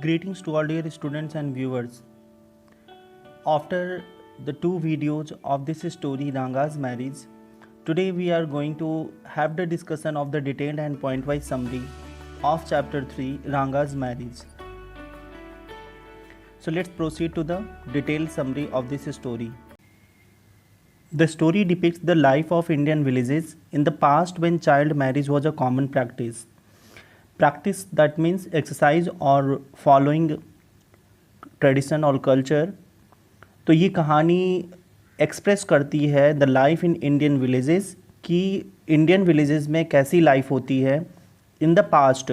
Greetings to all dear students and viewers. After the two videos of this story Ranga's marriage, today we are going to have the discussion of the detailed and point-wise summary of chapter 3 Ranga's marriage. So let's proceed to the detailed summary of this story. The story depicts the life of Indian villages in the past when child marriage was a common practice. Practice that means exercise और following tradition और culture. तो ये कहानी express करती है the life in Indian villages कि Indian villages में कैसी लाइफ होती है इन द पास्ट.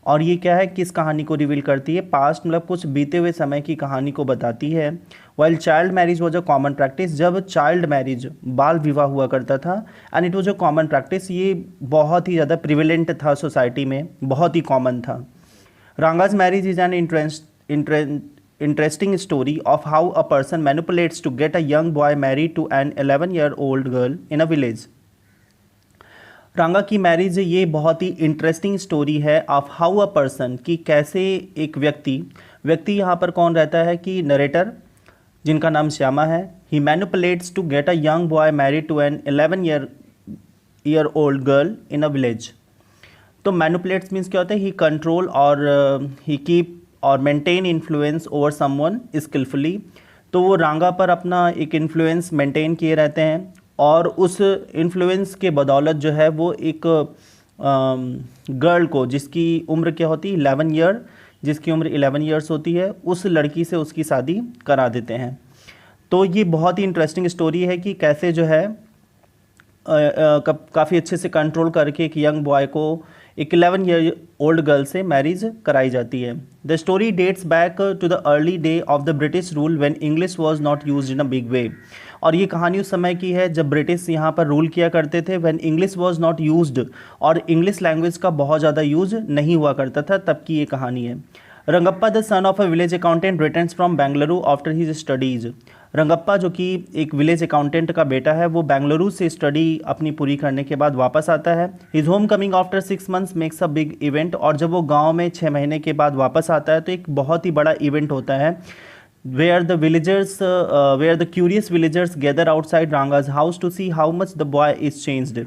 और ये क्या है, किस कहानी को रिवील करती है? पास्ट मतलब कुछ बीते हुए समय की कहानी को बताती है. While child marriage was a common practice, जब चाइल्ड मैरिज बाल विवाह हुआ करता था, and it was a common practice, ये बहुत ही ज़्यादा प्रिविलेंट था सोसाइटी में, बहुत ही कॉमन था. Ranga's marriage is an interesting story of how a person manipulates to get a young boy married to an 11-year-old girl in a village. रांगा की मैरिज ये बहुत ही इंटरेस्टिंग स्टोरी है ऑफ हाउ अ पर्सन, कि कैसे एक व्यक्ति यहाँ पर कौन रहता है कि नरेटर जिनका नाम श्यामा है, he manipulates to get a young boy married to an 11-year-old girl in a village. तो मैनिपुलेट्स मीन्स क्या होता है? ही कंट्रोल और ही कीप और maintain influence over someone skillfully. तो वो रांगा पर अपना एक इन्फ्लुएंस मेंटेन किए रहते हैं और उस इन्फ्लुएंस के बदौलत जो है वो एक गर्ल को, जिसकी उम्र क्या होती है 11 ईयर, जिसकी उम्र 11 ईयर्स होती है, उस लड़की से उसकी शादी करा देते हैं. तो ये बहुत ही इंटरेस्टिंग स्टोरी है कि कैसे जो है काफ़ी अच्छे से कंट्रोल करके एक यंग बॉय को एक 11 ईयर ओल्ड गर्ल से मैरिज कराई जाती है. The story dates back to the early day of the British rule when English was not used in a big way. और ये कहानी उस समय की है जब ब्रिटिश यहाँ पर रूल किया करते थे, when English was not used, और इंग्लिश लैंग्वेज का बहुत ज़्यादा यूज नहीं हुआ करता था, तब की ये कहानी है. Rangappa the son of a village accountant returns from Bengaluru after his studies. Rangappa जो कि एक विलेज अकाउंटेंट का बेटा है, वो बेंगलुरु से स्टडी अपनी पूरी करने के बाद वापस आता है. His home coming after 6 months makes a big event. और जब वो गांव में 6 महीने के बाद वापस आता है तो एक बहुत ही बड़ा इवेंट होता है, where the curious villagers gather outside Ranga's house to see how much the boy is changed.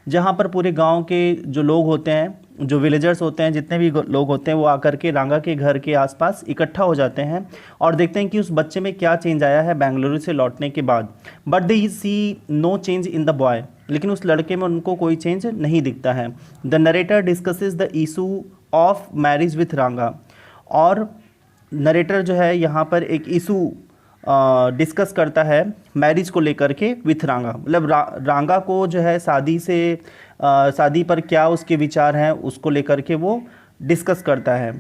जहाँ पर पूरे गांव के जो लोग होते हैं, जो विलेजर्स होते हैं, जितने भी लोग होते हैं, वो आकर के रांगा के घर के आसपास इकट्ठा हो जाते हैं और देखते हैं कि उस बच्चे में क्या चेंज आया है बेंगलुरु से लौटने के बाद. But they see no change in the boy, लेकिन उस लड़के में उनको कोई चेंज नहीं दिखता है. The narrator discusses the issue of marriage with रांगा. और नरेटर जो है यहाँ पर एक इशू डिस्कस करता है मैरिज को लेकर के विथ रांगा. मतलब रांगा को जो है शादी पर क्या उसके विचार हैं उसको लेकर के वो डिस्कस करता है.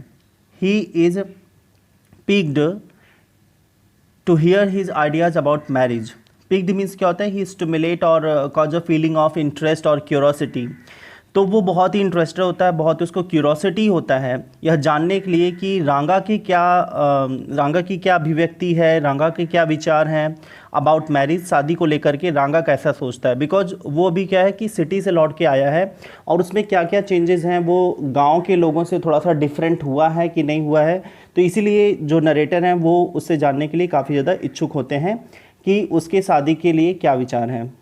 He is piqued to hear his ideas about marriage. Piqued means क्या होता है? ही स्टिमुलेट और cause a feeling of interest और क्यूरोसिटी. तो वो बहुत ही इंटरेस्टेड होता है, बहुत उसको क्यूरोसिटी होता है यह जानने के लिए कि रांगा की क्या अभिव्यक्ति है, रांगा के क्या विचार हैं अबाउट मैरिज, शादी को लेकर के रांगा कैसा सोचता है. बिकॉज वो भी क्या है कि सिटी से लौट के आया है और उसमें क्या क्या चेंजेस हैं वो गांव के लोगों से थोड़ा सा डिफरेंट हुआ है कि नहीं हुआ है. तो इसीलिए जो नरेटर हैं वो उससे जानने के लिए काफ़ी ज़्यादा इच्छुक होते हैं कि उसके शादी के लिए क्या विचार हैं.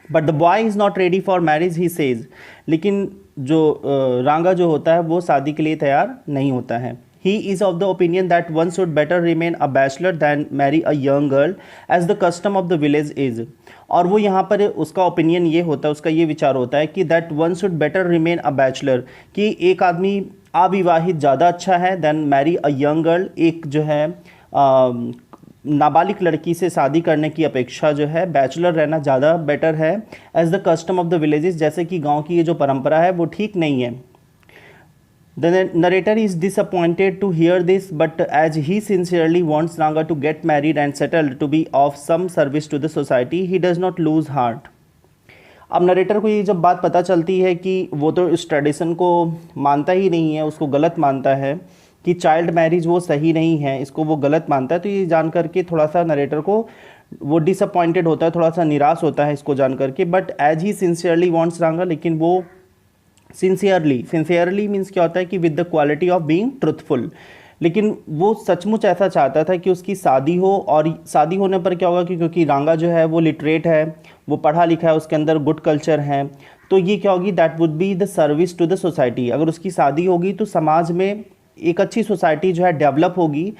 But the boy is not ready for marriage he says. लेकिन जो रांगा जो होता है वो शादी के लिए तैयार नहीं होता है. He is of the opinion that one should better remain a bachelor than marry a young girl as the custom of the village is. और वो यहाँ पर उसका ओपिनियन ये होता है, उसका ये विचार होता है कि that one should better remain a bachelor, कि एक आदमी अविवाहित ज़्यादा अच्छा है than marry a young girl, एक जो है नाबालिग लड़की से शादी करने की अपेक्षा जो है बैचलर रहना ज़्यादा बेटर है. As the custom of the villages, जैसे कि गांव की ये जो परंपरा है वो ठीक नहीं है. The narrator is disappointed to hear this, but as he sincerely wants Ranga to get married and settled to be of some service to the society, he does not lose heart. अब नरेटर को ये जब बात पता चलती है कि वो तो इस ट्रेडिशन को मानता ही नहीं है, उसको गलत मानता है कि चाइल्ड मैरिज वो सही नहीं है, इसको वो गलत मानता है, तो ये जान करके थोड़ा सा नरेटर को वो डिसअपॉइंटेड होता है, थोड़ा सा निराश होता है इसको जान करके. But as he sincerely wants Ranga, लेकिन वो सिंसियरली मीन्स क्या होता है कि with the quality of being truthful. लेकिन वो सचमुच ऐसा चाहता था कि उसकी शादी हो, और शादी होने पर क्या होगा कि क्योंकि रांगा जो है वो लिटरेट है, वो पढ़ा लिखा है, उसके अंदर गुड कल्चर है, तो ये क्या होगी, that would be the service to the society. अगर उसकी शादी होगी तो समाज में एक अच्छी सोसाइटी जो है डेवलप होगी।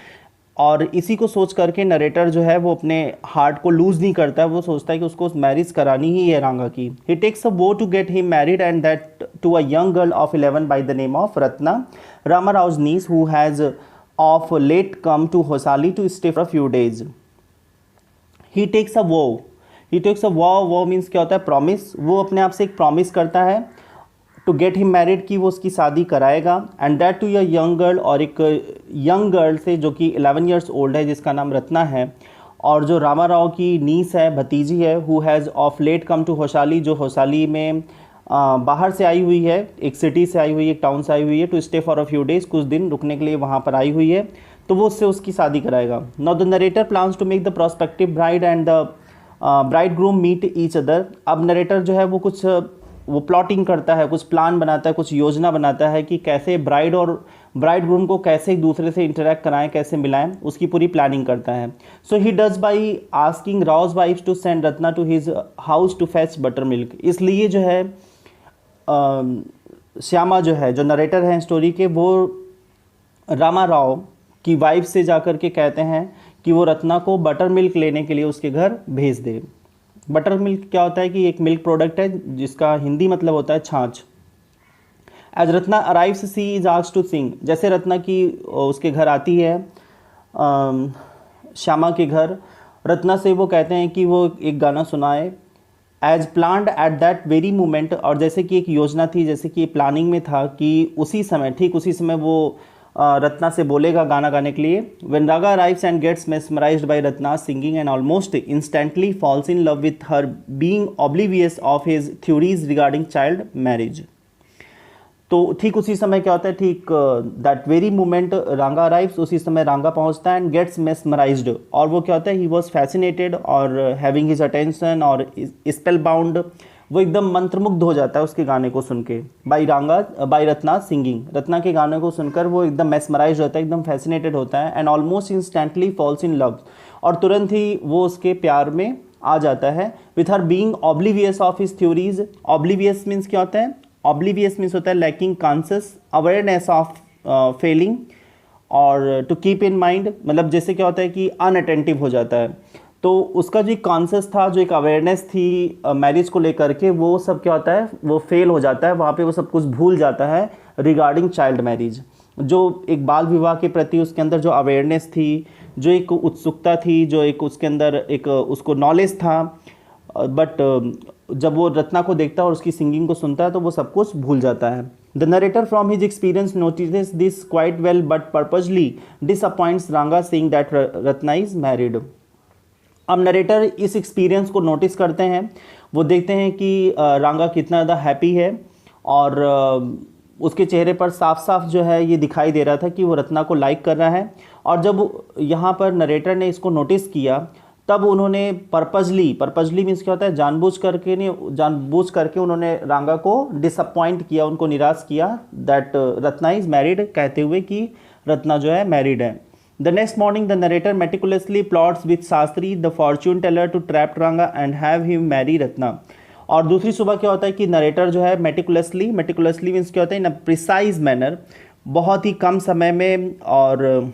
और इसी को सोच करके नरेटर जो है वो अपने हार्ट को लूज़ नहीं करता है, वो सोचता है कि उसको मैरिज करानी ही है रांगा की। ही takes a vow to get him married and that to a young girl of 11 by the name of Ratna, रामाराव's niece, who has of late come to Hosali to stay for a few days. He takes a vow. Vow means क्या होता है, promise. वो अपने आप से एक promise करता है टू गेट हिम मैरिड, कि वो उसकी शादी कराएगा, and that to a young girl, और एक यंग गर्ल से जो कि 11 ईयर्स ओल्ड है, जिसका नाम रत्ना है, और जो रामाराव की नीस है, भतीजी है, who has of late come to Hoshali, जो होशाली में बाहर से आई हुई है, एक सिटी से आई हुई है, एक टाउन से आई हुई है, to stay for a few days, कुछ दिन रुकने के लिए वहाँ पर आई हुई है, तो वो उससे उसकी शादी कराएगा। Now the narrator plans to make the prospective bride and the bridegroom meet each other. अब नरेटर जो है वो कुछ वो प्लॉटिंग करता है, कुछ प्लान बनाता है, कुछ योजना बनाता है कि कैसे ब्राइड और ब्राइड ग्रूम को कैसे एक दूसरे से इंटरेक्ट कराएं, कैसे मिलाएं, उसकी पूरी प्लानिंग करता है। So he does by asking राव's wife to send Ratna to his house to fetch buttermilk. इसलिए जो है श्यामा जो है, जो नरेटर हैं स्टोरी के, वो रामा राव की वाइफ से जाकर के कहते हैं कि वो रत्ना को बटर मिल्क लेने के लिए उसके घर भेज दे। बटर मिल्क क्या होता है कि एक मिल्क प्रोडक्ट है जिसका हिंदी मतलब होता है छाछ। As Ratna arrives she is asked to sing. जैसे रत्ना की उसके घर आती है, श्यामा के घर, रत्ना से वो कहते हैं कि वो एक गाना सुनाए। As planned at that very moment, और जैसे कि एक योजना थी, जैसे कि प्लानिंग में था कि उसी समय, ठीक उसी समय वो रत्ना से बोलेगा गाना गाने के लिए। When Ranga arrives and gets mesmerised by Ratna singing and almost instantly falls in love with her, being oblivious of his theories regarding child marriage. तो ठीक उसी समय क्या होता है, ठीक that very moment Ranga arrives, उसी समय रांगा पहुंचता है, एंड गेट्स मेस्मराइज्ड, और वो क्या होता है, ही वॉज फैसिनेटेड और हैविंग हिज अटेंशन और स्पेल बाउंड, वो एकदम मंत्रमुग्ध हो जाता है उसके गाने को सुन के। बाई रत्ना सिंगिंग, रत्ना के गाने को सुनकर वो एकदम मेस्मराइज होता है, एकदम फैसिनेटेड होता है। And almost instantly falls in love, और तुरंत ही वो उसके प्यार में आ जाता है। With her being oblivious of his theories. Oblivious means क्या होता है, ऑब्लिवियस मीन्स होता है lacking conscious awareness of Fehling, और टू कीप इन माइंड, मतलब जैसे क्या होता है कि अनअटेंटिव हो जाता है। तो उसका जो एक कॉन्शियस था, जो एक अवेयरनेस थी मैरिज को लेकर के, वो सब क्या होता है, वो फेल हो जाता है, वहाँ पे वो सब कुछ भूल जाता है रिगार्डिंग चाइल्ड मैरिज। जो एक बाल विवाह के प्रति उसके अंदर जो अवेयरनेस थी, जो एक उत्सुकता थी, जो एक उसके अंदर एक उसको नॉलेज था, बट जब वो रत्ना को देखता है और उसकी सिंगिंग को सुनता है तो वो सब कुछ भूल जाता है। The narrator from his experience notices this quite well but purposely disappoints Ranga seeing that Ratna is married. अब नरेटर इस एक्सपीरियंस को नोटिस करते हैं, वो देखते हैं कि रांगा कितना ज़्यादा हैप्पी है, और उसके चेहरे पर साफ साफ जो है ये दिखाई दे रहा था कि वो रत्ना को लाइक कर रहा है। और जब यहाँ पर नरेटर ने इसको नोटिस किया, तब उन्होंने पर्पजली मीन्स क्या होता है, जानबूझ करके उन्होंने रांगा को डिसअपॉइंट किया, उनको निराश किया, दैट रत्ना इज़ मैरिड, कहते हुए कि रत्ना जो है मैरिड है। The next morning the narrator meticulously plots with Shastri the fortune teller to trap Ranga and have him marry Ratna. और दूसरी सुबह क्या होता है कि नरेटर जो है मेटिकुलसली मीन्स क्या होता है, इन अ प्रिसाइज मैनर, बहुत ही कम समय में, और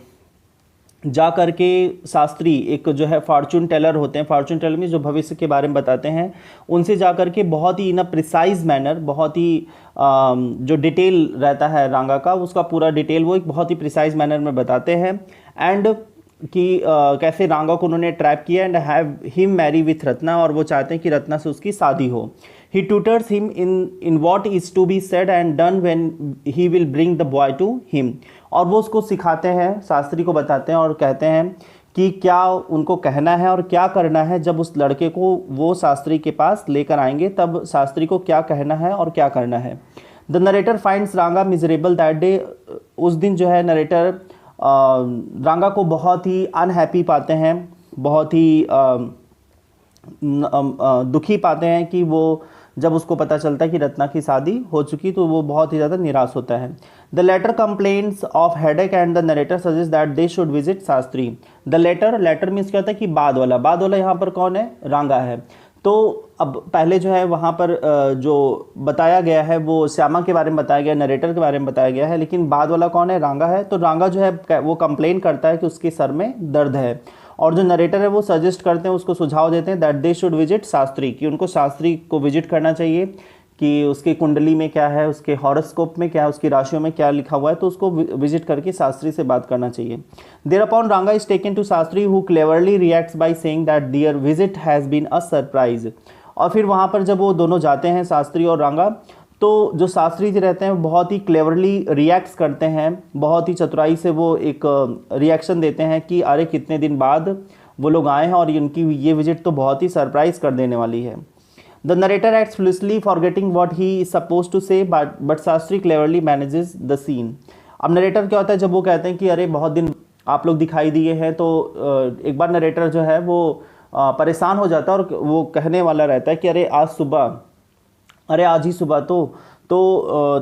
जा करके शास्त्री, एक जो है फॉर्च्यून टेलर होते हैं, फॉर्च्यून टेलर में जो भविष्य के बारे में बताते हैं, उनसे जा करके बहुत ही इन अ प्रिसाइज मैनर, बहुत ही जो डिटेल रहता है रांगा का, उसका पूरा डिटेल वो एक बहुत ही प्रिसाइज मैनर में बताते हैं। एंड कि कैसे रांगा को उन्होंने ट्रैप किया, and have him marry with Ratna, और वो चाहते हैं कि रत्ना से उसकी शादी हो। He tutors him in what is to be said and done when he will bring the boy to him. और वो उसको सिखाते हैं, शास्त्री को बताते हैं और कहते हैं कि क्या उनको कहना है और क्या करना है, जब उस लड़के को वो शास्त्री के पास लेकर आएंगे तब शास्त्री को क्या कहना है और क्या करना है। द नरेटर फाइंड्स रांगा मिजरेबल दैट डे। उस दिन जो है नरेटर रांगा को बहुत ही अनहैप्पी पाते हैं, बहुत ही दुखी पाते हैं कि वो जब उसको पता चलता है कि रत्ना की शादी हो चुकी तो वो बहुत ही ज़्यादा निराश होता है। The latter complains of headache and the narrator suggest that they should visit Shastri. The latter means क्या होता है कि बाद वाला यहाँ पर कौन है, रांगा है। तो अब पहले जो है वहाँ पर जो बताया गया है वो श्यामा के बारे में बताया गया, नरेटर के बारे में बताया गया है, लेकिन बाद वाला कौन है, रांगा है। तो रांगा जो है वो कंप्लेन करता है कि उसके सर में दर्द है, और जो नरेटर है वो सजेस्ट करते हैं, उसको सुझाव देते हैं that they should visit Shastri, कि उनको शास्त्री को विजिट करना चाहिए, कि उसकी कुंडली में क्या है, उसके हॉरोस्कोप में क्या है, उसकी राशियों में क्या लिखा हुआ है, तो उसको विजिट करके शास्त्री से बात करना चाहिए। Thereupon Ranga is taken to Shastri who cleverly reacts by saying that their visit has been a surprise. और फिर वहाँ पर जब वो दोनों जाते हैं, शास्त्री और रांगा, तो जो शास्त्री जी रहते हैं वो बहुत ही क्लेवरली रिएक्ट्स करते हैं, बहुत ही चतुराई से वो एक रिएक्शन देते हैं कि अरे कितने दिन बाद वो लोग आए हैं और इनकी ये विजिट तो बहुत ही सरप्राइज कर देने वाली है। The narrator acts foolishly forgetting what he is suppose to say but Shastri cleverly manages the scene. अब नरेटर क्या होता है, जब वो कहते हैं कि अरे बहुत दिन आप लोग दिखाई दिए हैं, तो एक बार नरेटर जो है वो परेशान हो जाता है और वो कहने वाला रहता है कि अरे आज ही सुबह तो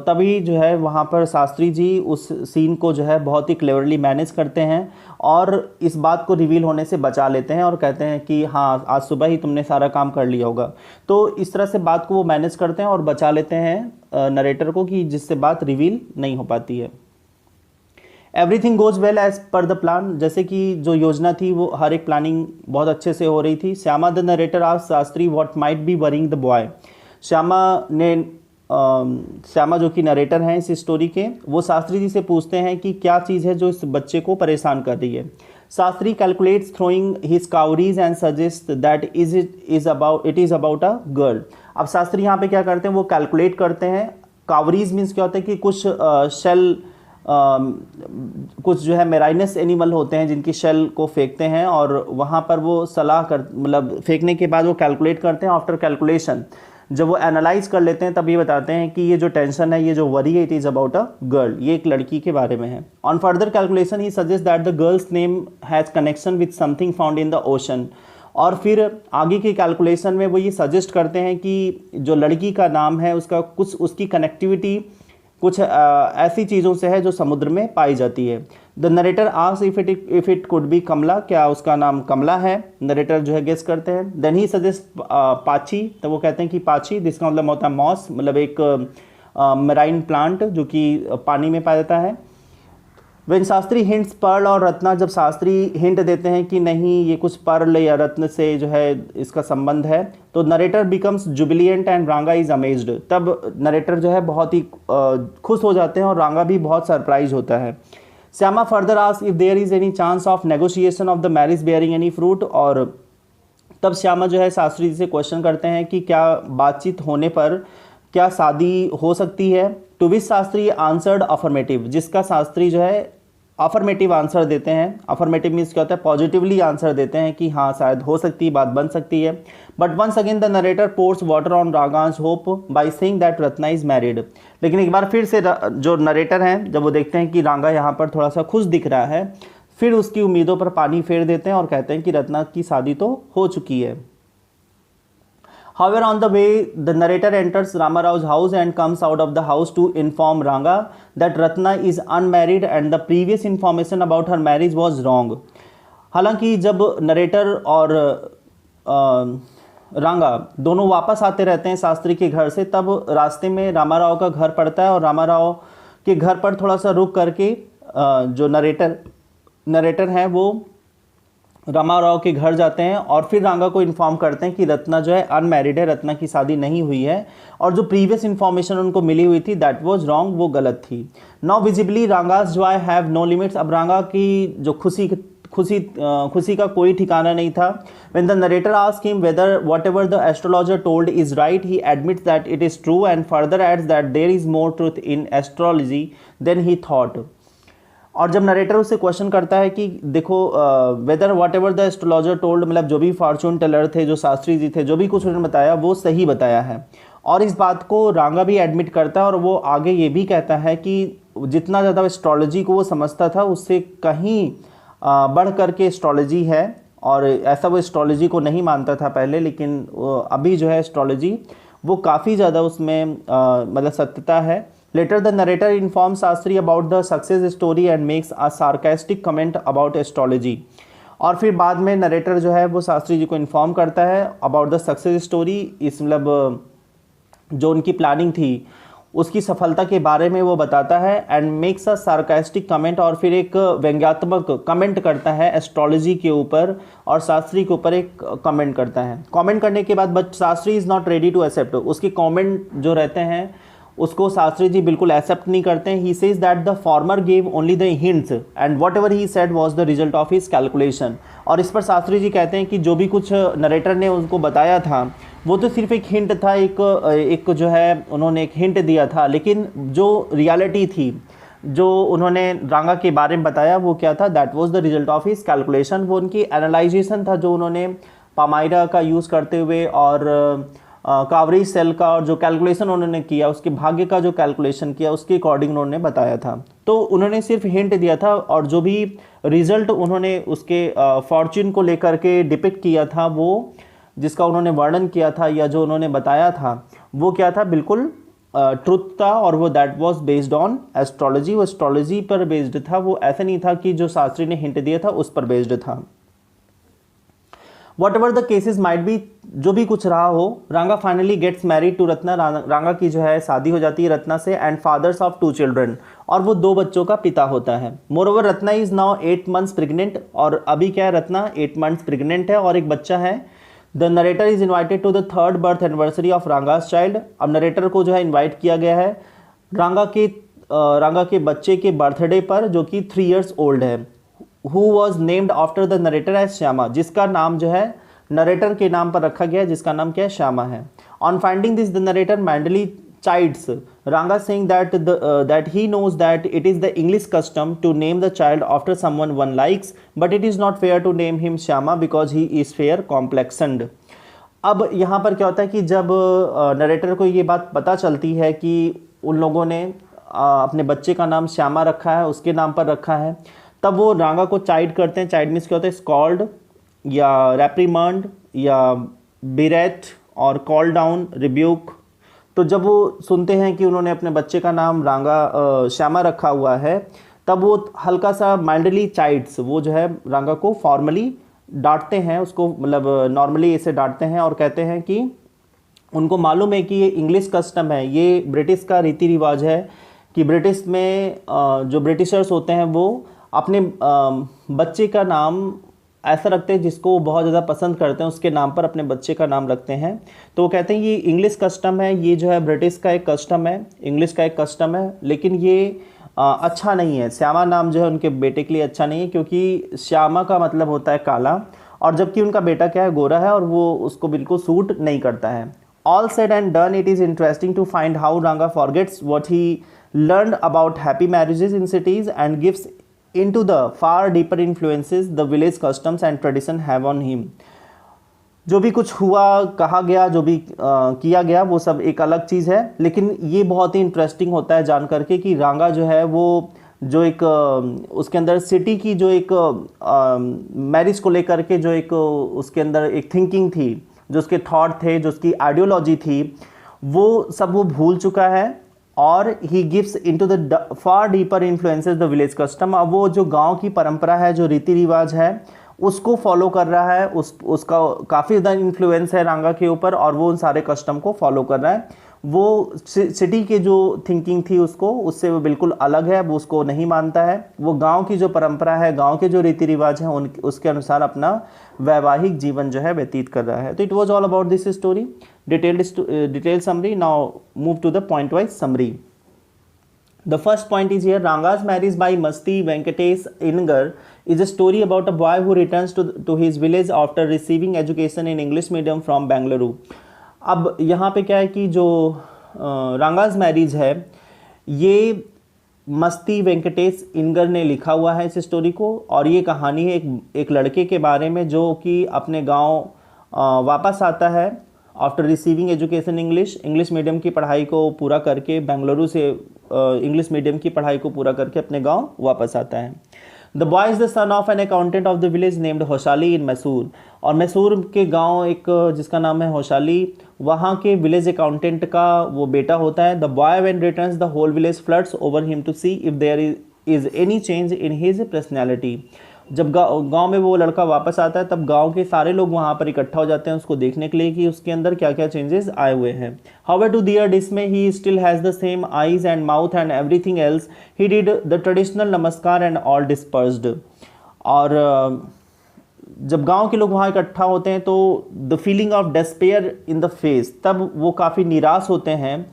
तभी जो है वहाँ पर शास्त्री जी उस सीन को जो है बहुत ही क्लेवरली मैनेज करते हैं और इस बात को रिवील होने से बचा लेते हैं और कहते हैं कि हाँ आज सुबह ही तुमने सारा काम कर लिया होगा। तो इस तरह से बात को वो मैनेज करते हैं और बचा लेते हैं नरेटर को, कि जिससे बात रिवील नहीं हो पाती है। Everything goes well as per the plan, जैसे कि जो योजना थी वो हर एक प्लानिंग बहुत अच्छे से हो रही थी। Shyama the narrator asked Shastri what might be worrying the boy. Shyama जो कि नरेटर हैं इस स्टोरी के, वो शास्त्री जी से पूछते हैं कि क्या चीज़ है जो इस बच्चे को परेशान कर रही है। Shastri calculates throwing his cowries and suggest that it is about a girl. अब शास्त्री यहाँ पे क्या करते हैं, वो कैलकुलेट करते हैं। काउरीज मीन्स क्या होता है कि कुछ कुछ जो है मेराइनस एनिमल होते हैं जिनकी शेल को फेंकते हैं और वहाँ पर वो मतलब फेंकने के बाद वो कैलकुलेट करते हैं। आफ्टर कैलकुलेशन जब वो एनालाइज कर लेते हैं तब ये बताते हैं कि ये जो टेंशन है, ये जो वरी है, it is about a girl, ये एक लड़की के बारे में है। On further calculation he suggest that the girls name has connection with something found in the ocean. और फिर आगे के कैलकुलेशन में वो ये सजेस्ट करते हैं कि जो लड़की का नाम है उसका कुछ उसकी कनेक्टिविटी कुछ ऐसी चीज़ों से है जो समुद्र में पाई जाती है। The narrator asks if it could be Kamala, क्या उसका नाम कमला है। नरेटर जो है गेस करते हैं। देन ही सजेस्ट पाची, तो वो कहते हैं कि पाची, जिसका मतलब होता है मॉस, मतलब एक मेराइन प्लांट जो कि पानी में पाया जाता है। वेन शास्त्री हिंट्स पर्ल और रत्ना, जब शास्त्री हिंट देते हैं कि नहीं ये कुछ पर्ल या रत्न से जो है इसका संबंध है, तो नरेटर बिकम्स जुबिलियंट एंड रांगा इज अमेज्ड। तब नरेटर जो है बहुत ही खुश हो जाते हैं और रांगा भी बहुत सरप्राइज होता है। Shyama further ask if there is any chance of negotiation of the marriage bearing any fruit. और तब श्यामा जो है शास्त्री जी से क्वेश्चन करते हैं कि क्या बातचीत होने पर क्या शादी हो सकती है। To which Shastri answered affirmative, जिसका शास्त्री जो है अफर्मेटिव आंसर देते हैं। अफर्मेटिव मीन्स क्या होता है, पॉजिटिवली आंसर देते हैं कि हाँ शायद हो सकती है, बात बन सकती है। But once again the narrator pours water on Ranga's hope by saying that Ratna is married. लेकिन एक बार फिर से जो नरेटर हैं जब वो देखते हैं कि रांगा यहाँ पर थोड़ा सा खुश दिख रहा है, फिर उसकी उम्मीदों पर पानी फेर देते हैं और कहते हैं कि रत्ना की शादी तो हो चुकी है। However, on the way, the narrator enters Rama Rao's house and comes out of the house to inform Ranga that Ratna is unmarried and the previous information about her marriage was wrong. हालांकि जब narrator और रांगा दोनों वापस आते रहते हैं शास्त्री के घर से, तब रास्ते में रामा राव का घर पड़ता है और रामा राव के घर पर थोड़ा सा रुक करके जो नरेटर हैं वो रामा राव के घर जाते हैं और फिर रांगा को इन्फॉर्म करते हैं कि रत्ना जो है अनमैरिड है, रत्ना की शादी नहीं हुई है और जो प्रीवियस इन्फॉर्मेशन उनको मिली हुई थी दैट वाज रॉन्ग, वो गलत थी। Now visibly Ranga's joy have no limits. अब रांगा की जो खुशी का कोई ठिकाना नहीं था। When the narrator asked him whether whatever the astrologer told is right, he admits that it is true and further adds that there is more truth in astrology than he thought. और जब narrator उससे question करता है कि देखो whether whatever the astrologer told, मतलब जो भी फॉर्चून टेलर थे, जो शास्त्री जी थे, जो भी कुछ उन्होंने बताया वो सही बताया है। और इस बात को रांगा भी एडमिट करता है और वो आगे ये भी कहता है कि जितना ज़्यादा एस्ट्रोलॉजी को वो समझता था उससे कहीं बढ़ करके एस्ट्रोलॉजी है। और ऐसा वो एस्ट्रोलॉजी को नहीं मानता था पहले, लेकिन अभी जो है एस्ट्रोलॉजी वो काफ़ी ज़्यादा उसमें मतलब सत्यता है। Later the narrator inform Shastri about the success story and makes a sarcastic comment about astrology. और फिर बाद में नरेटर जो है वो शास्त्री जी को इन्फॉर्म करता है अबाउट द सक्सेस स्टोरी, इस मतलब जो उनकी प्लानिंग थी उसकी सफलता के बारे में वो बताता है। And makes a sarcastic comment, और फिर एक व्यंग्यात्मक कमेंट करता है एस्ट्रोलॉजी के ऊपर, और शास्त्री के ऊपर एक कमेंट करता है। कमेंट करने के बाद but Shastri is not ready to accept, उसके कमेंट जो रहते हैं उसको शास्त्री जी बिल्कुल एक्सेप्ट नहीं करते हैं। He says that the former gave only the hints and what ever he said was the result of his calculation. और इस पर शास्त्री जी कहते हैं कि जो भी कुछ नरेटर ने उनको बताया था वो तो सिर्फ एक हिंट था, एक जो है उन्होंने एक हिंट दिया था, लेकिन जो रियलिटी थी, जो उन्होंने रांगा के बारे में बताया वो क्या था, that was the result of his calculation. वो उनकी एनालाइजेशन था जो उन्होंने पामाइरा का यूज़ करते हुए और कावरी सेल का, और जो कैलकुलेशन उन्होंने किया उसके भाग्य का जो कैलकुलेशन किया उसके अकॉर्डिंग उन्होंने बताया था। तो उन्होंने सिर्फ हिंट दिया था, और जो भी रिजल्ट उन्होंने उसके फॉर्च्यून को लेकर के डिपिक्ट किया था, वो जिसका उन्होंने वर्णन किया था या जो उन्होंने बताया था वो क्या था, बिल्कुल ट्रुथ था, और वो that was based on astrology. वो एस्ट्रोलॉजी पर बेस्ड था, वो ऐसा नहीं था कि जो शास्त्री ने हिंट दिया था उस पर बेस्ड था। Whatever the cases might be, जो भी कुछ रहा हो, Ranga finally gets married to Ratna. Ranga की जो है शादी हो जाती है रत्ना से, एंड फादर्स ऑफ 2 चिल्ड्रन, और वो 2 बच्चों का पिता होता है। More over Ratna is now 8 months pregnant, और अभी क्या है, रत्ना 8 months प्रेग्नेंट है और एक बच्चा है। The narrator is invited to the 3rd birth anniversary of Ranga's child. अब नरेटर को जो है इन्वाइट किया गया है रांगा के बच्चे के बर्थडे पर, जो कि 3 years ओल्ड है। Who was named after the narrator as Shyama, जिसका नाम जो है नरेटर के नाम पर रखा गया है, जिसका नाम क्या है, श्यामा है। On finding this the narrator मैंडली chides Ranga, saying that he knows that it is the English custom to name the child after someone one likes, but it is not fair to name him Shyama because he is fair complexioned. अब यहाँ पर क्या होता है कि जब narrator को ये बात पता चलती है कि उन लोगों ने अपने बच्चे का नाम श्यामा रखा है, उसके नाम पर रखा है, तब वो रांगा को चाइड करते हैं। चाइड मीन्स क्या होता है, स्कॉल्ड या रेप्रीमांड या बिरेट और कॉल डाउन, रिब्यूक। तो जब वो सुनते हैं कि उन्होंने अपने बच्चे का नाम श्यामा रखा हुआ है, तब वो हल्का सा माइल्डली चाइड्स, वो जो है रांगा को फॉर्मली डांटते हैं, उसको मतलब नॉर्मली ऐसे डांटते हैं और कहते हैं कि उनको मालूम है कि ये इंग्लिश कस्टम है, ये ब्रिटिश का रीति रिवाज है कि ब्रिटिश में जो ब्रिटिशर्स होते हैं वो अपने बच्चे का नाम ऐसा रखते हैं जिसको वो बहुत ज़्यादा पसंद करते हैं, उसके नाम पर अपने बच्चे का नाम रखते हैं। तो वो कहते हैं ये इंग्लिश कस्टम है, ये जो है ब्रिटिश का एक कस्टम है, इंग्लिश का एक कस्टम है, लेकिन ये अच्छा नहीं है। श्यामा नाम जो है उनके बेटे के लिए अच्छा नहीं है, क्योंकि श्यामा का मतलब होता है काला, और जबकि उनका बेटा क्या है, गोरा है, और वो उसको बिल्कुल सूट नहीं करता है। All said and done, it is interesting to find how Ranga forgets what he learned about happy marriages in cities and gives into the far deeper influences the village customs and tradition have on him. जो भी कुछ हुआ, कहा गया, जो भी किया गया, वो सब एक अलग चीज़ है, लेकिन ये बहुत ही इंटरेस्टिंग होता है जान करके कि रांगा जो है वो जो एक उसके अंदर सिटी की जो एक मैरिज को लेकर के जो एक उसके अंदर एक थिंकिंग थी, जो उसके थॉट थे, जो उसकी आइडियोलॉजी थी, वो सब वो भूल चुका है। और he gives into the far deeper influences the village custom. अब वो जो गांव की परंपरा है, जो रीति रिवाज है, उसको फॉलो कर रहा है, उसका काफ़ी ज़्यादा इन्फ्लुएंस है रांगा के ऊपर, और वो उन सारे कस्टम को फॉलो कर रहा है। वो सिटी के जो थिंकिंग थी उससे वो बिल्कुल अलग है, वो उसको नहीं मानता है। वो गांव की जो परंपरा है, गांव के जो रीति रिवाज हैं, उसके अनुसार अपना वैवाहिक जीवन जो है व्यतीत कर रहा है। तो it was all about this story, detail summary. Now move to the point wise summary. The first point is here, Ranga's marriage by Masti Venkatesh Ingar is a story about a boy who returns to his village after receiving education in English medium from Bengaluru. अब यहाँ पे क्या है कि जो रांगाज marriage है, ये मस्ती वेंकटेश इनगर ने लिखा हुआ है इस स्टोरी को, और ये कहानी है एक लड़के के बारे में जो कि अपने गांव वापस आता है after receiving education English medium की पढ़ाई को पूरा करके, बेंगलुरु से इंग्लिश मीडियम की पढ़ाई को पूरा करके अपने गांव वापस आता है। The boy is the son of an accountant of the village named Hosahalli in Mysore. और मैसूर के गांव एक जिसका नाम है होशाली, वहाँ के विलेज अकाउंटेंट का वो बेटा होता है। The boy when returns the whole village floods over him to see if there is any change in his personality. जब गांव में वो लड़का वापस आता है तब गांव के सारे लोग वहाँ पर इकट्ठा हो जाते हैं उसको देखने के लिए कि उसके अंदर क्या क्या चेंजेस आए हुए हैं। However to their dismay he still has the same eyes and mouth and everything else. He did the traditional namaskar and all dispersed. और जब गांव के लोग वहाँ इकट्ठा होते हैं तो the feeling of despair in the face, तब वो काफ़ी निराश होते हैं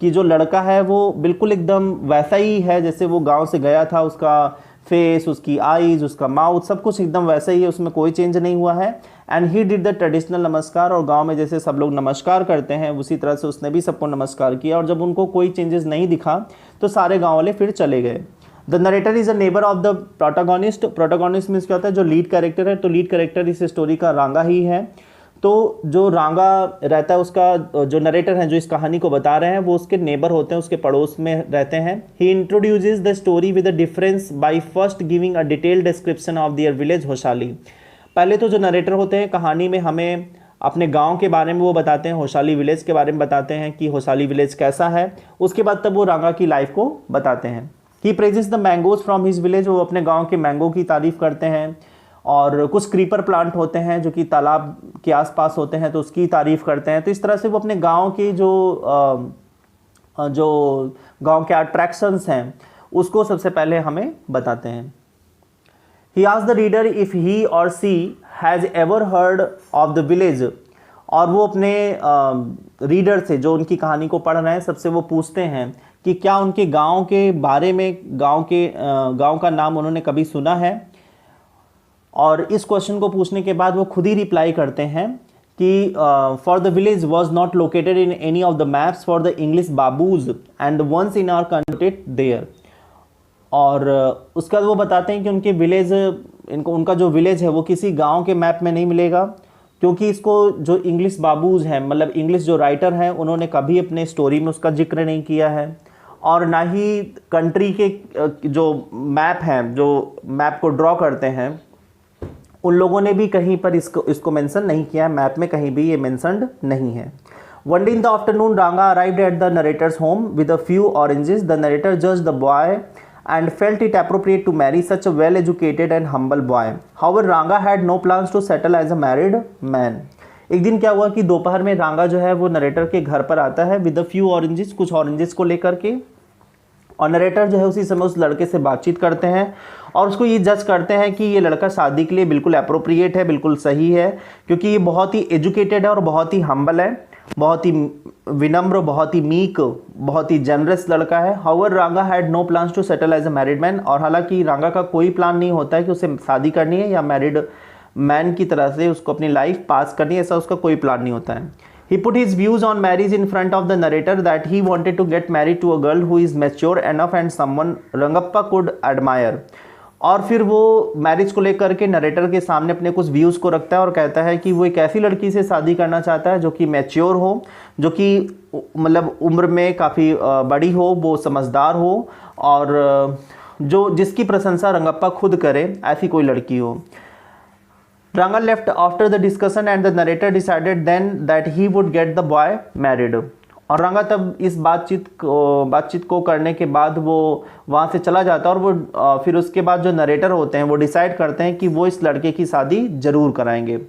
कि जो लड़का है वो बिल्कुल एकदम वैसा ही है जैसे वो गांव से गया था। उसका फेस, उसकी आईज, उसका माउथ, सब कुछ एकदम वैसा ही है, उसमें कोई चेंज नहीं हुआ है। And he did the traditional नमस्कार, और गांव में जैसे सब लोग नमस्कार करते हैं उसी तरह से उसने भी सबको नमस्कार किया। और जब उनको कोई चेंजेस नहीं दिखा तो सारे गाँव वाले फिर चले गए। The narrator is a neighbour of the protagonist. Protagonist means क्या होता है, जो लीड कैरेक्टर है। तो लीड कैरेक्टर इस स्टोरी का रांगा ही है। तो जो रांगा रहता है उसका जो नरेटर है जो इस कहानी को बता रहे हैं वो उसके नेबर होते हैं, उसके पड़ोस में रहते हैं। He introduces the story with a difference by first giving a detailed description of their village Hosahalli. पहले तो जो नरेटर होते हैं कहानी में हमें अपने गांव के बारे में वो बताते हैं, होशाली विलेज के बारे में बताते हैं कि होशाली विलेज कैसा है। उसके बाद तब वो रांगा की लाइफ को बताते हैं। He praises the mangoes from his village, वो अपने गाँव के मैंगो की तारीफ करते हैं। और कुछ क्रीपर प्लांट होते हैं जो कि तालाब के आसपास होते हैं तो उसकी तारीफ करते हैं। तो इस तरह से वो अपने गांव की जो गांव के अट्रैक्शंस हैं उसको सबसे पहले हमें बताते हैं। He asks the reader if he or she has ever heard of the village. और वो अपने रीडर से, जो उनकी कहानी को पढ़ रहे हैं, सबसे वो पूछते हैं कि क्या उनके गांव के बारे में, गांव का नाम उन्होंने कभी सुना है। और इस क्वेश्चन को पूछने के बाद वो खुद ही रिप्लाई करते हैं कि for the village was not located in any of the maps for the English babus and once in our counted there. और उसका वो बताते हैं कि उनके विलेज, उनका जो विलेज है वो किसी गांव के मैप में नहीं मिलेगा, क्योंकि इसको जो इंग्लिश बाबूज हैं, मतलब इंग्लिश जो राइटर हैं, उन्होंने कभी अपने स्टोरी में उसका जिक्र नहीं किया है। और ना ही कंट्री के जो मैप हैं, जो मैप को ड्रॉ करते हैं, उन लोगों ने भी कहीं पर इसको मेंशन नहीं किया है। मैप में कहीं भी ये मेंशन्ड नहीं है। One day in the afternoon Ranga arrived at the narrator's home with a few oranges. The narrator judged the boy and felt it appropriate to marry such a well educated and humble boy. However, Ranga had no plans to settle as a married man. एक दिन क्या हुआ कि दोपहर में रांगा जो है वो नरेटर के घर पर आता है विद अ फ्यू ऑरेंजेस, कुछ ऑरेंजेस को लेकर के। और नरेटर जो है उसी समय उस लड़के से बातचीत करते हैं और उसको ये जज करते हैं कि ये लड़का शादी के लिए बिल्कुल अप्रोप्रिएट है, बिल्कुल सही है, क्योंकि ये बहुत ही एजुकेटेड है और बहुत ही हम्बल है, बहुत ही विनम्र, बहुत ही मीक, बहुत ही जनरस लड़का है। However Ranga had no plans to settle as a married man. और हालांकि रांगा का कोई प्लान नहीं होता है कि उसे शादी करनी है या मैरिड मैन की तरह से उसको अपनी लाइफ पास करनी है, ऐसा उसका कोई प्लान नहीं होता है। He put his views on marriage in front of the narrator that he wanted to get married to a girl who is mature enough and someone Rangappa could admire। और फिर वो मैरिज को लेकर के नरेटर के सामने अपने कुछ व्यूज़ को रखता है और कहता है कि वो एक ऐसी लड़की से शादी करना चाहता है जो कि मैच्योर हो, जो कि मतलब उम्र में काफ़ी बड़ी हो, वो समझदार हो और जो जिसकी प्रशंसा रंगप्पा खुद करे, ऐसी कोई लड़की हो। Ranga left after the discussion and the narrator decided then that he would get the boy married। और रंगा तब इस बातचीत को करने के बाद वो वहाँ से चला जाता है और वो फिर उसके बाद जो नरेटर होते हैं वो डिसाइड करते हैं कि वो इस लड़के की शादी जरूर कराएंगे।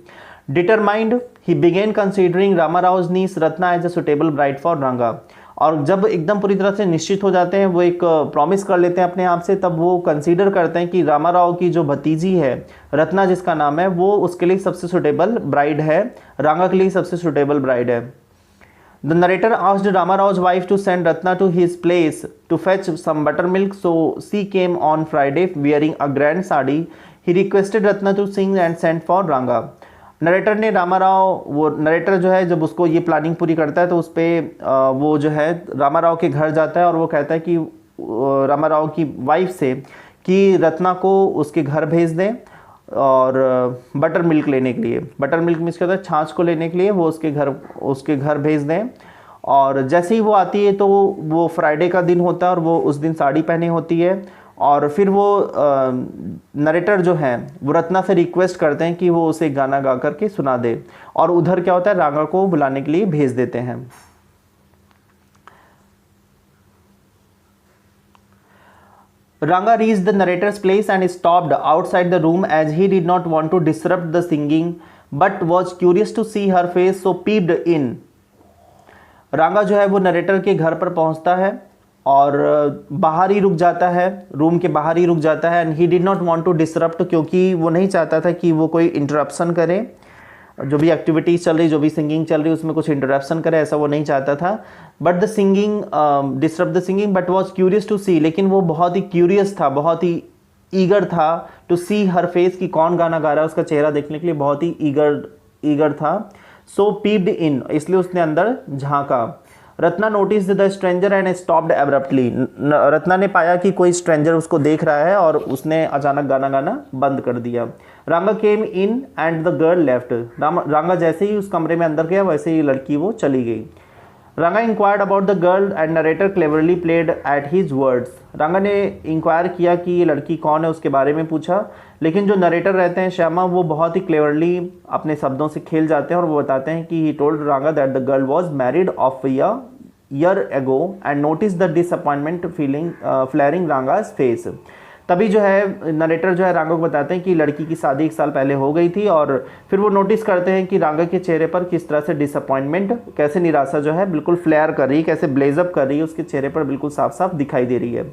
Determined he began considering Ramarao niece Ratna as a suitable bride for Ranga. और जब एकदम पूरी तरह से निश्चित हो जाते हैं, वो एक प्रॉमिस कर लेते हैं अपने आप से, तब वो कंसीडर करते हैं कि रामाराव की जो भतीजी है रत्ना जिसका नाम है, वो उसके लिए सबसे सुटेबल ब्राइड है, रांगा के लिए सबसे सुटेबल ब्राइड है। The narrator asked Ramarao's wife to send Ratna to his place to fetch some buttermilk, so she came on Friday wearing a grand sari. He requested Ratna to sing and sent for Ranga। Narrator ने narrator जो है जब उसको ये planning पूरी करता है तो उस पर वो जो है रामाराव के घर जाता है और वो कहता है कि रामाराव की वाइफ से कि रत्ना को उसके घर भेज दें और बटर मिल्क लेने के लिए, बटर मिल्क मीन्स क्या होता है, छाछ को लेने के लिए वो उसके घर भेज दें। और जैसे ही वो आती है तो वो फ्राइडे का दिन होता है और वो उस दिन साड़ी पहने होती है और फिर वो नरेटर जो है वो रत्ना से रिक्वेस्ट करते हैं कि वो उसे गाना गा करके सुना दे, और उधर क्या होता है, रांगा को बुलाने के लिए भेज देते हैं। Ranga reached the narrator's place and stopped outside the room as he did not want to disrupt the singing but was curious to see her face, so peeped in. रांगा जो है वो नरेटर के घर पर पहुंचता है और बाहर ही रुक जाता है, रूम के बाहर ही रुक जाता है। And he did not want to disrupt, क्योंकि वो नहीं चाहता था कि वो कोई इंटरप्शन करे, जो भी एक्टिविटीज़ चल रही, जो भी सिंगिंग चल रही, उसमें कुछ इंटरप्शन करे, ऐसा वो नहीं चाहता था। But the singing disturb the singing but was curious to see, लेकिन वो बहुत ही क्यूरियस था, बहुत ही ईगर था टू सी हर फेस, कि कौन गाना गा रहा है, उसका चेहरा देखने के लिए बहुत ही ईगर था। सो पीप्ड इन, इसलिए उसने अंदर झांका। Ratna notice the stranger and stopped abruptly, Ratna ने पाया कि कोई स्ट्रेंजर उसको देख रहा है और उसने अचानक गाना गाना बंद कर दिया। Ranga came in and the girl left, Ranga जैसे ही उस कमरे में अंदर गया वैसे ही लड़की वो चली गई। रांगा inquired about the girl and narrator cleverly played at his words, रांगा ने इंक्वायर किया कि ये लड़की कौन है, उसके बारे में पूछा, लेकिन जो नरेटर रहते हैं श्यामा, वो बहुत ही क्लेवरली अपने शब्दों से खेल जाते हैं और वो बताते हैं कि he told Ranga that the girl was married of year ago and notice the disappointment feeling flaring Ranga's face. तभी जो है नरेटर जो है रांगा को बताते हैं कि लड़की की शादी 1 साल पहले हो गई थी, और फिर वो नोटिस करते हैं कि रांगा के चेहरे पर किस तरह से डिसअपॉइंटमेंट, कैसे निराशा जो है बिल्कुल फ्लेयर कर रही है, कैसे ब्लेजअप कर रही है, उसके चेहरे पर बिल्कुल साफ साफ दिखाई दे रही है।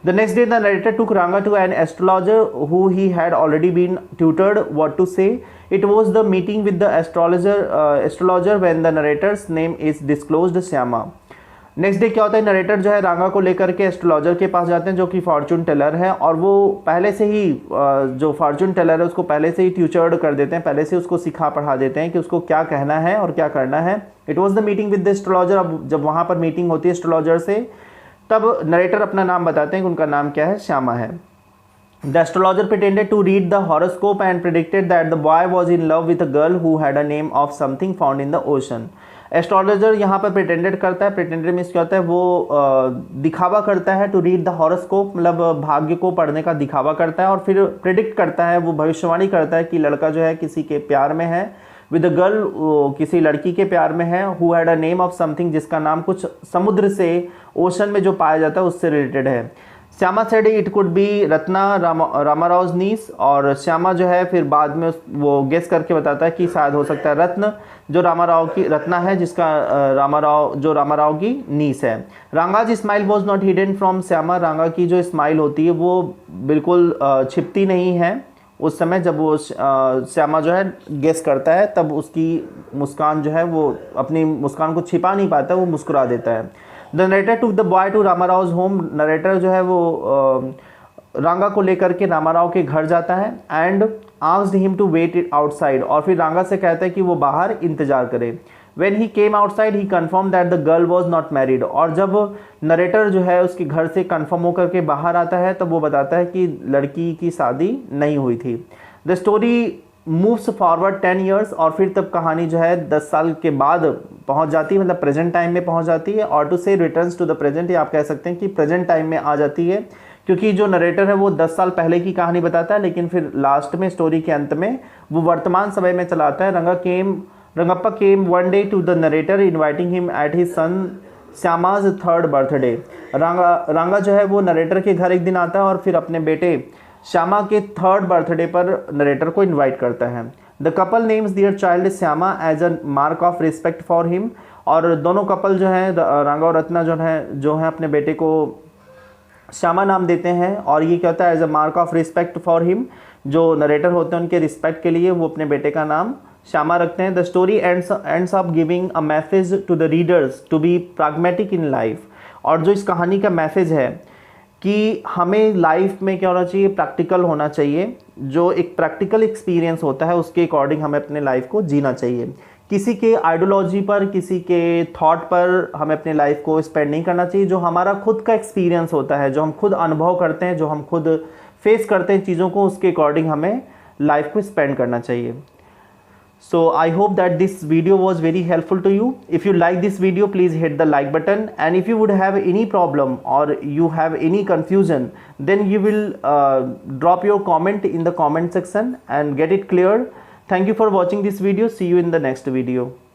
The next day the narrator took Ranga to an astrologer who he had already been tutored what to say. It was the meeting with the astrologer when the narrator's name is disclosed Shyama. Next day क्या होता है, narrator जो है रांगा को लेकर के astrologer के पास जाते हैं जो कि फॉर्चून टेलर है, और वो पहले से ही जो फॉर्चून टेलर है उसको पहले से ही ट्यूचर्ड कर देते हैं, पहले से उसको सिखा पढ़ा देते हैं कि उसको क्या कहना है और क्या करना है। It was the meeting with the astrologer, अब जब वहाँ पर मीटिंग होती है एस्ट्रोलॉजर से, तब नरेटर अपना नाम बताते हैं कि उनका नाम क्या है, श्यामा है। The astrologer pretended to read the horoscope and predicted that the boy was in love with a girl who had a name of something found in the ocean. Astrologer यहाँ पर प्रिटेंडेड करता है, प्रिटेंडेड मीन्स क्या होता है, वो दिखावा करता है, टू रीड द हॉरोस्कोप मतलब भाग्य को पढ़ने का दिखावा करता है, और फिर प्रिडिक्ट करता है, वो भविष्यवाणी करता है कि लड़का जो है किसी के प्यार में है, विद द गर्ल किसी लड़की के प्यार में है, who had a name of something जिसका नाम कुछ समुद्र से, ओशन में जो पाया जाता है उससे रिलेटेड है। Shyama said it could be Ratna Ramarao niece, और श्यामा जो है फिर बाद में वो गेस करके बताता है कि शायद हो सकता है रत्न, जो रामाराव की रत्ना है, जिसका रामाराव की नीस है। Ranga's smile was not hidden from Shyama, Ranga की जो स्माइल होती है वो बिल्कुल छिपती नहीं है। उस समय जब वो श्यामा जो है गेस करता है, तब उसकी मुस्कान जो है वो अपनी मुस्कान को छिपा नहीं पाता, वो मुस्कुरा देता है। The narrator took the boy to Ramarao home, narrator जो है वो रांगा को लेकर के रामाराव के घर जाता है, and asked him to wait it outside, और फिर रांगा से कहता है कि वो बाहर इंतजार करे। When he came outside he confirm that the girl was not married, और जब नरेटर जो है उसके घर से कन्फर्म होकर के बाहर आता है, तब वो बताता है कि लड़की की शादी नहीं हुई थी। The story moves forward 10 years, और फिर तब कहानी जो है 10 साल के बाद पहुंच जाती है, मतलब प्रेजेंट टाइम में पहुंच जाती है, और टू से रिटर्न्स टू द प्रेजेंट, या आप कह सकते हैं कि प्रेजेंट टाइम में आ जाती है, क्योंकि जो नरेटर है वो 10 साल पहले की कहानी बताता है, लेकिन फिर लास्ट में स्टोरी के अंत में वो वर्तमान समय में चलाता है। Rangappa came one day to the narrator inviting him at his son Shyama's 3rd birthday. Ranga जो है वो नरेटर के घर एक दिन आता है और फिर अपने बेटे श्यामा के 3rd बर्थडे पर नरेटर को इनवाइट करता है। The couple names their child Shyama as a mark of respect for him, और दोनों कपल जो है रांगा और रत्ना जो है अपने बेटे को श्यामा नाम देते हैं, और ये क्या होता है, as a mark of respect for him, जो नरेटर होते हैं उनके रिस्पेक्ट के लिए वो अपने बेटे का नाम श्यामा रखते हैं। The story ends up giving a message to the readers to be pragmatic in life, और जो इस कहानी का मैसेज है कि हमें लाइफ में क्या होना चाहिए, प्रैक्टिकल होना चाहिए, जो एक प्रैक्टिकल एक्सपीरियंस होता है उसके अकॉर्डिंग हमें अपने लाइफ को जीना चाहिए। किसी के आइडियोलॉजी पर, किसी के थॉट पर हमें अपने लाइफ को स्पेंड नहीं करना चाहिए। जो हमारा खुद का एक्सपीरियंस होता है, जो हम खुद अनुभव करते हैं, जो हम खुद फेस करते हैं चीज़ों को, उसके अकॉर्डिंग हमें लाइफ को स्पेंड करना चाहिए। So I hope that this video was very helpful to you. If you like this video, please hit the like button, and if you would have any problem or you have any confusion, then you will drop your comment in the comment section and get it cleared. Thank you for watching this video. See you in the next video.